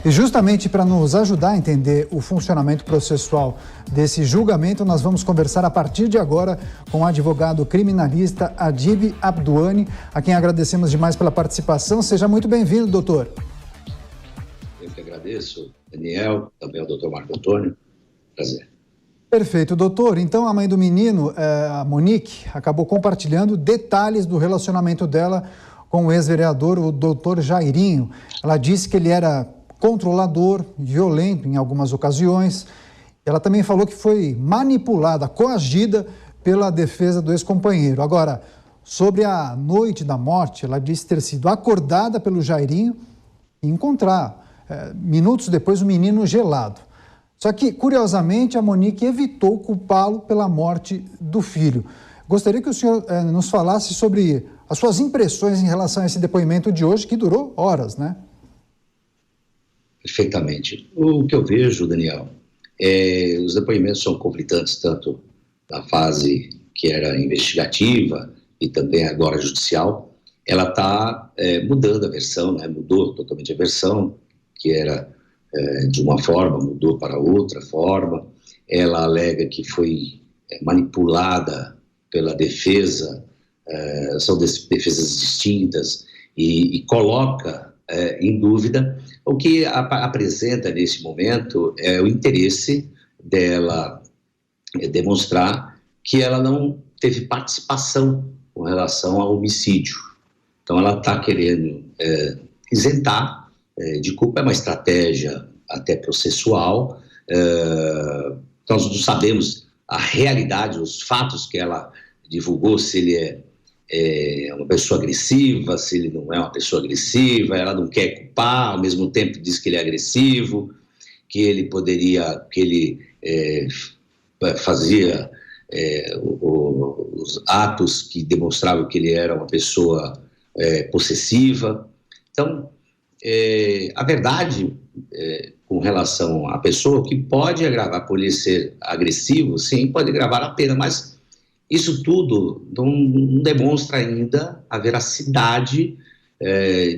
E justamente para nos ajudar a entender o funcionamento processual desse julgamento, nós vamos conversar a partir de agora com o advogado criminalista Adib Abduani, a quem agradecemos demais pela participação. Seja muito bem-vindo, doutor. Eu que agradeço, Daniel, também ao doutor Marco Antônio. Prazer. Perfeito, doutor. Então, a mãe do menino, a Monique, acabou compartilhando detalhes do relacionamento dela com o ex-vereador, o doutor Jairinho. Ela disse que ele era controlador, violento em algumas ocasiões. Ela também falou que foi manipulada, coagida pela defesa do ex-companheiro. Agora, sobre a noite da morte, ela disse ter sido acordada pelo Jairinho e encontrar, minutos depois, o menino gelado. Só que, curiosamente, a Monique evitou culpá-lo pela morte do filho. Gostaria que o senhor nos falasse sobre as suas impressões em relação a esse depoimento de hoje, que durou horas, né? Perfeitamente. O que eu vejo, Daniel, os depoimentos são conflitantes, tanto na fase que era investigativa e também agora judicial. Ela está mudando a versão, né? Mudou totalmente a versão, que era de uma forma, mudou para outra forma. Ela alega que foi manipulada pela defesa, são defesas distintas, e coloca em dúvida. O que apresenta nesse momento é o interesse dela demonstrar que ela não teve participação com relação ao homicídio. Então ela está querendo isentar de culpa. É uma estratégia até processual. Nós não sabemos a realidade, os fatos que ela divulgou, se ele é uma pessoa agressiva, se ele não é uma pessoa agressiva. Ela não quer culpar, ao mesmo tempo diz que ele é agressivo, que ele fazia os atos que demonstravam que ele era uma pessoa possessiva. Então, a verdade com relação à pessoa, o que pode agravar por ele ser agressivo, sim, pode agravar a pena, mas isso tudo não demonstra ainda a veracidade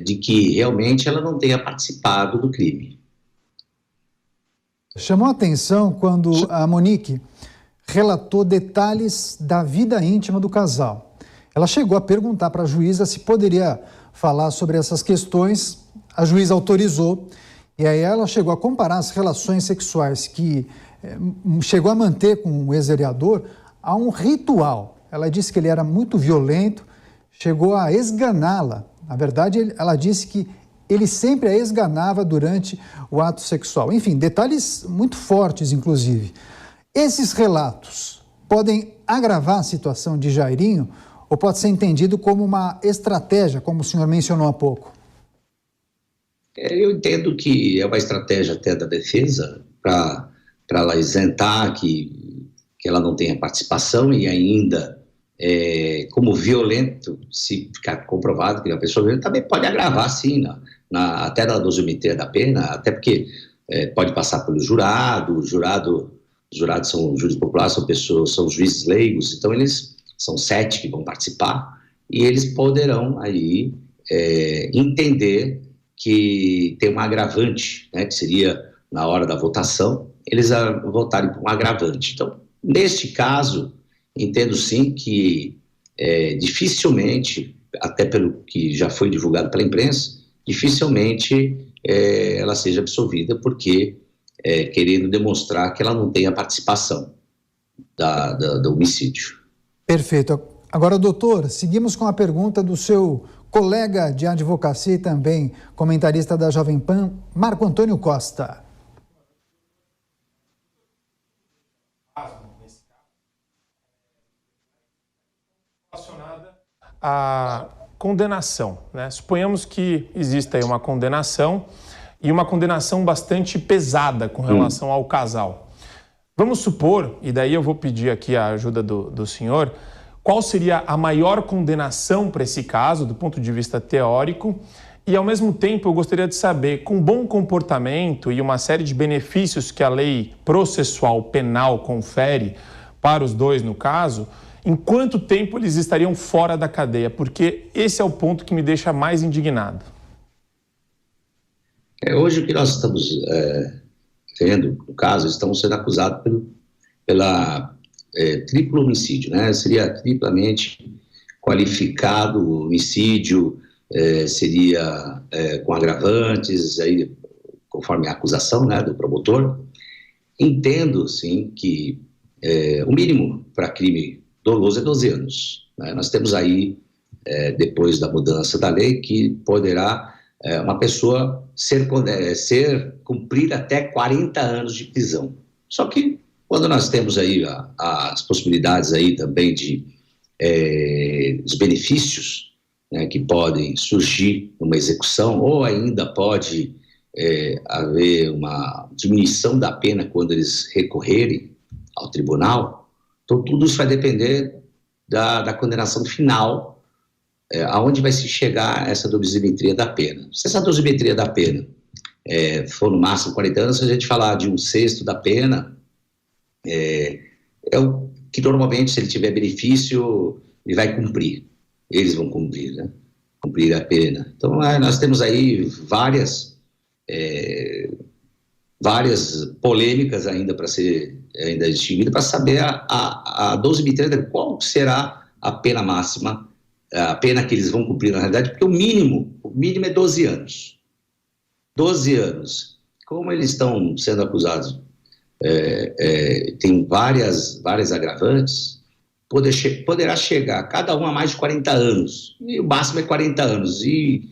de que realmente ela não tenha participado do crime. Chamou a atenção quando a Monique relatou detalhes da vida íntima do casal. Ela chegou a perguntar para a juíza se poderia falar sobre essas questões. A juíza autorizou, e aí ela chegou a comparar as relações sexuais que chegou a manter com o ex-vereador a um ritual. Ela disse que ele era muito violento, chegou a esganá-la. Na verdade, ela disse que ele sempre a esganava durante o ato sexual. Enfim, detalhes muito fortes, inclusive. Esses relatos podem agravar a situação de Jairinho ou pode ser entendido como uma estratégia, como o senhor mencionou há pouco? Eu entendo que é uma estratégia até da defesa para ela isentar que ela não tenha participação, e ainda, como violento, se ficar comprovado que é uma pessoa violenta, também pode agravar, sim, até na dosimetria da pena, até porque pode passar pelo jurado. Os jurados são júris populares, são juízes leigos, então eles são 7 que vão participar, e eles poderão aí entender que tem um agravante, né, que seria na hora da votação, eles votarem por um agravante. Então, neste caso, entendo sim que dificilmente, até pelo que já foi divulgado pela imprensa, dificilmente ela seja absolvida, porque querendo demonstrar que ela não tem a participação do homicídio. Perfeito. Agora, doutor, seguimos com a pergunta do seu colega de advocacia e também comentarista da Jovem Pan, Marco Antônio Costa. Relacionada à condenação, né? Suponhamos que exista aí uma condenação, e uma condenação bastante pesada com relação ao casal. Vamos supor, e daí eu vou pedir aqui a ajuda do senhor, qual seria a maior condenação para esse caso, do ponto de vista teórico, e ao mesmo tempo eu gostaria de saber, com bom comportamento e uma série de benefícios que a lei processual penal confere para os dois no caso, em quanto tempo eles estariam fora da cadeia, porque esse é o ponto que me deixa mais indignado. Hoje o que nós estamos vendo, no caso, estão sendo acusados pela triplo homicídio, né? Seria triplamente qualificado o homicídio, seria com agravantes, aí, conforme a acusação, né, do promotor. Entendo, sim, que o mínimo para crime doloso é 12 anos. Né? Nós temos aí, depois da mudança da lei, que poderá uma pessoa ser cumprida até 40 anos de prisão. Só que quando nós temos aí as possibilidades aí também os benefícios, né, que podem surgir numa execução, ou ainda pode haver uma diminuição da pena quando eles recorrerem ao tribunal, então tudo isso vai depender da condenação final, aonde vai se chegar essa dosimetria da pena. Se essa dosimetria da pena for no máximo 40 anos, se a gente falar de 1/6 da pena, é o que normalmente, se ele tiver benefício, ele vai cumprir. Eles vão cumprir, né? Cumprir a pena. Então, nós temos aí várias polêmicas ainda para ser distinguidas, para saber a dosimetria, qual será a pena máxima, a pena que eles vão cumprir na realidade, porque o mínimo é 12 anos. 12 anos. Como eles estão sendo acusados, tem várias agravantes, poderá chegar cada um a mais de 40 anos, e o máximo é 40 anos, e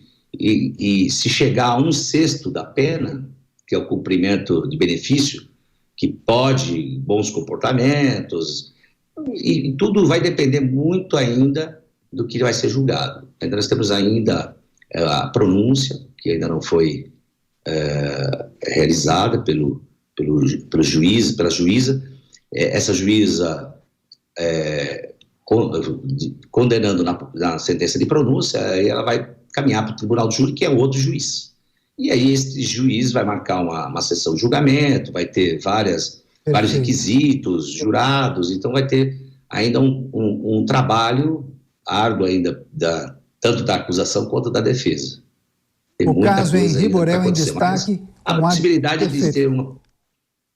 se chegar a 1/6 da pena, que é o cumprimento de benefício, que pode bons comportamentos, e tudo vai depender muito ainda do que vai ser julgado. Ainda nós temos ainda a pronúncia, que ainda não foi realizada pelo juiz, pela juíza. Essa juíza condenando na sentença de pronúncia, aí ela vai caminhar para o tribunal de júri, que é outro juiz. E aí esse juiz vai marcar uma sessão de julgamento, vai ter vários requisitos, jurados, então vai ter ainda um trabalho árduo ainda, tanto da acusação quanto da defesa. Tem o caso em Riborel em destaque. A possibilidade de ter uma...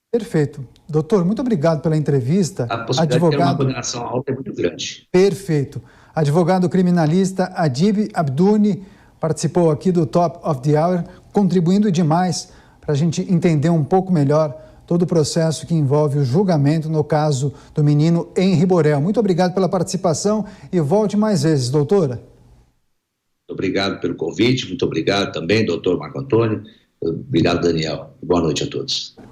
Perfeito. Doutor, muito obrigado pela entrevista. A possibilidade de ter uma condenação alta é muito grande. Perfeito. Advogado criminalista Adib Abduni participou aqui do Top of the Hour, contribuindo demais para a gente entender um pouco melhor todo o processo que envolve o julgamento no caso do menino em Riborel. Muito obrigado pela participação e volte mais vezes, doutora. Muito obrigado pelo convite, muito obrigado também, doutor Marco Antônio. Obrigado, Daniel. Boa noite a todos.